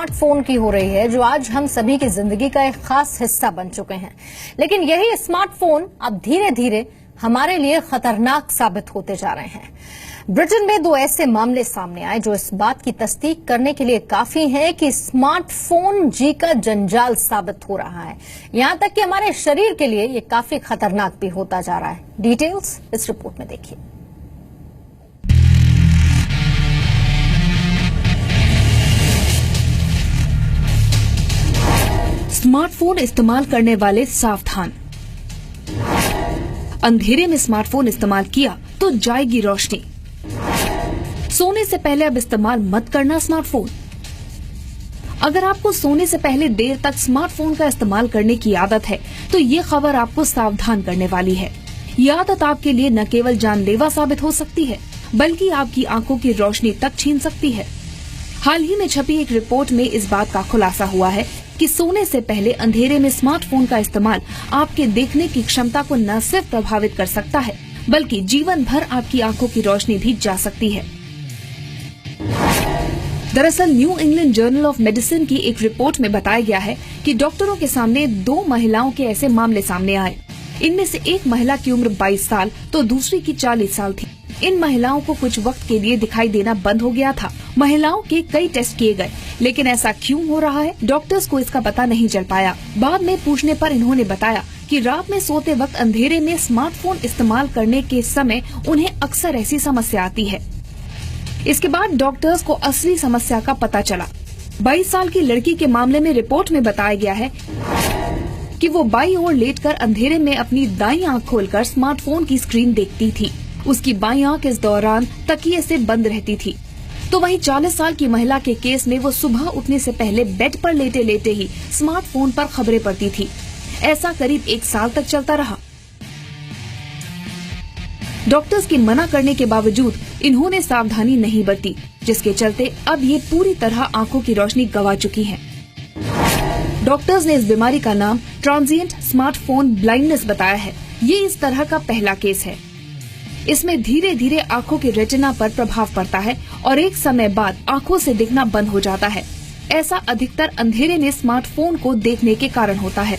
Smartphone की हो रही है, जो आज हम सभी की जिंदगी का एक खास हिस्सा बन चुके हैं। लेकिन यही स्मार्टफोन अब धीरे धीरे हमारे लिए खतरनाक साबित होते जा रहे हैं। ब्रिटेन में 2 ऐसे मामले सामने आए जो इस बात की तस्दीक करने के लिए काफी हैं कि स्मार्टफोन जी का जंजाल साबित हो रहा है। यहां तक कि हमारे शरीर के लिए ये काफी खतरनाक भी होता जा रहा है। डिटेल्स इस रिपोर्ट में देखिए। स्मार्टफोन इस्तेमाल करने वाले सावधान। अंधेरे में स्मार्टफोन इस्तेमाल किया तो जाएगी रोशनी। सोने से पहले अब इस्तेमाल मत करना स्मार्टफोन। अगर आपको सोने से पहले देर तक स्मार्टफोन का इस्तेमाल करने की आदत है तो ये खबर आपको सावधान करने वाली है। ये आदत आपके लिए न केवल जानलेवा साबित हो सकती है बल्कि आपकी आंखों की रोशनी तक छीन सकती है। हाल ही में छपी एक रिपोर्ट में इस बात का खुलासा हुआ है कि सोने से पहले अंधेरे में स्मार्टफोन का इस्तेमाल आपके देखने की क्षमता को न सिर्फ प्रभावित कर सकता है बल्कि जीवन भर आपकी आंखों की रोशनी भी जा सकती है। दरअसल new England journal of medicine की एक रिपोर्ट में बताया गया है कि डॉक्टरों के सामने 2 महिलाओं के ऐसे मामले सामने आए। इनमें से एक महिला की उम्र 22 साल तो दूसरी की 40 साल थी। इन महिलाओं को कुछ वक्त के लिए दिखाई देना बंद हो गया था। महिलाओं के कई टेस्ट किए गए, लेकिन ऐसा क्यों हो रहा है, डॉक्टर्स को इसका पता नहीं चल पाया। बाद में पूछने पर इन्होंने बताया कि रात में सोते वक्त अंधेरे में स्मार्टफोन इस्तेमाल करने के समय उन्हें अक्सर ऐसी समस्या आती है। इसके बाद डॉक्टर्स को असली समस्या का पता चला। 22 साल की लड़की के मामले में रिपोर्ट में बताया गया है कि वो बाईं ओर लेटकर अंधेरे में अपनी दाईं आंख खोलकर स्मार्टफोन की स्क्रीन देखती थी। उसकी बाईं आंख इस दौरान तकिए से बंद रहती थी। तो वहीं 40 साल की महिला के केस में वो सुबह उठने से पहले बेड पर लेटे लेटे ही स्मार्टफोन पर खबरें पढ़ती थी। ऐसा करीब 1 साल तक चलता रहा। डॉक्टर्स की मना करने के बावजूद इन्होंने सावधानी नहीं बरती, जिसके चलते अब ये पूरी तरह आंखों की रोशनी गंवा चुकी हैं। डॉक्टर्स ने इस बीमारी का नाम ट्रांजिएंट स्मार्टफोन ब्लाइंडनेस बताया है। ये इस तरह का पहला केस है। इसमें धीरे धीरे आंखों के रेटिना पर प्रभाव पड़ता है और एक समय बाद आंखों से दिखना बंद हो जाता है। ऐसा अधिकतर अंधेरे में स्मार्टफोन को देखने के कारण होता है।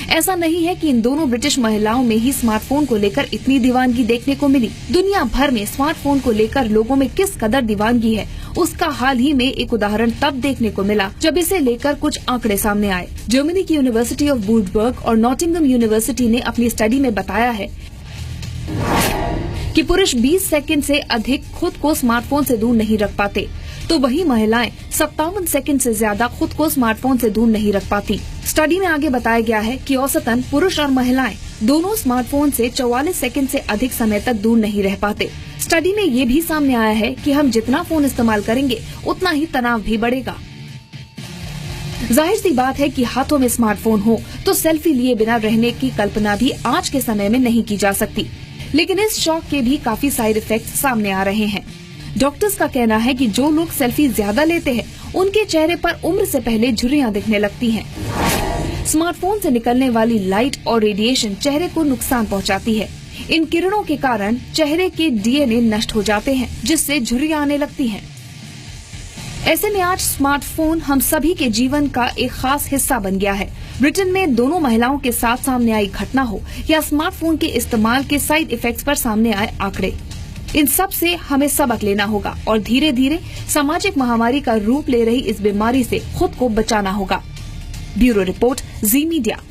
ऐसा नहीं है कि इन दोनों ब्रिटिश महिलाओं में ही स्मार्टफोन को लेकर इतनी दीवानगी देखने को मिली। दुनिया भर में स्मार्टफोन को लेकर लोगों में किस कदर दीवानगी है, उसका हाल ही में एक उदाहरण तब देखने को मिला जब इसे लेकर कुछ आंकड़े सामने आए। जर्मनी की यूनिवर्सिटी ऑफ वुल्फसबर्ग और नॉटिंघम यूनिवर्सिटी ने अपनी स्टडी में बताया है कि पुरुष 20 सेकंड से अधिक खुद को स्मार्टफोन से दूर नहीं रख पाते, तो वही महिलाएं 57 सेकंड से ज्यादा खुद को स्मार्टफोन से दूर नहीं रख पाती। स्टडी में आगे बताया गया है कि औसतन पुरुष और महिलाएं दोनों स्मार्टफोन से 44 सेकंड से अधिक समय तक दूर नहीं रह पाते। स्टडी में ये भी सामने आया है कि हम जितना फोन इस्तेमाल करेंगे उतना ही तनाव भी बढ़ेगा। जाहिर सी बात है कि हाथों में स्मार्टफोन हो तो सेल्फी लिए बिना रहने की कल्पना भी आज के समय में नहीं की जा सकती। लेकिन इस शौक के भी काफी साइड इफेक्ट्स सामने आ रहे हैं। डॉक्टर्स का कहना है कि जो लोग सेल्फी ज्यादा लेते हैं उनके चेहरे पर उम्र से पहले झुर्रियां दिखने लगती हैं। स्मार्टफोन से निकलने वाली लाइट और रेडिएशन चेहरे को नुकसान पहुंचाती है। इन किरणों के कारण चेहरे के डीएनए नष्ट हो जाते हैं, जिससे झुर्रियां आने लगती हैं। ऐसे में आज स्मार्टफोन हम सभी के जीवन का एक खास हिस्सा बन गया है। ब्रिटेन में दोनों महिलाओं के साथ सामने आई घटना हो या स्मार्टफोन के इस्तेमाल के साइड इफेक्ट्स पर सामने आए आंकड़े, इन सब से हमें सबक लेना होगा और धीरे धीरे सामाजिक महामारी का रूप ले रही इस बीमारी से खुद को बचाना होगा। ब्यूरो रिपोर्ट, जी मीडिया।